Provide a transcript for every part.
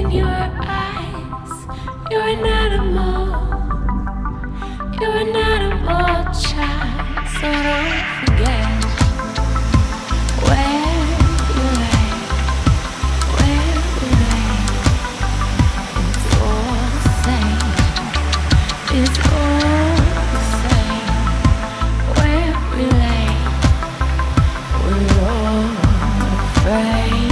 in your eyes. You're an animal. You're an animal child. So don't forget where you lay. Where you lay. It's all the same. It's all the same. Where we lay. We're all afraid.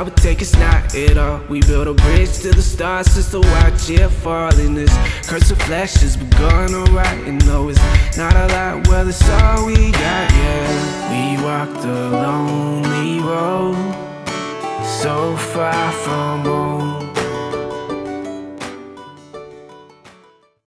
But take us not at all. We built a bridge to the stars just to watch it fall. In this curse of flesh has begun alright. And no, it's not a lot, well, it's all we got, yeah.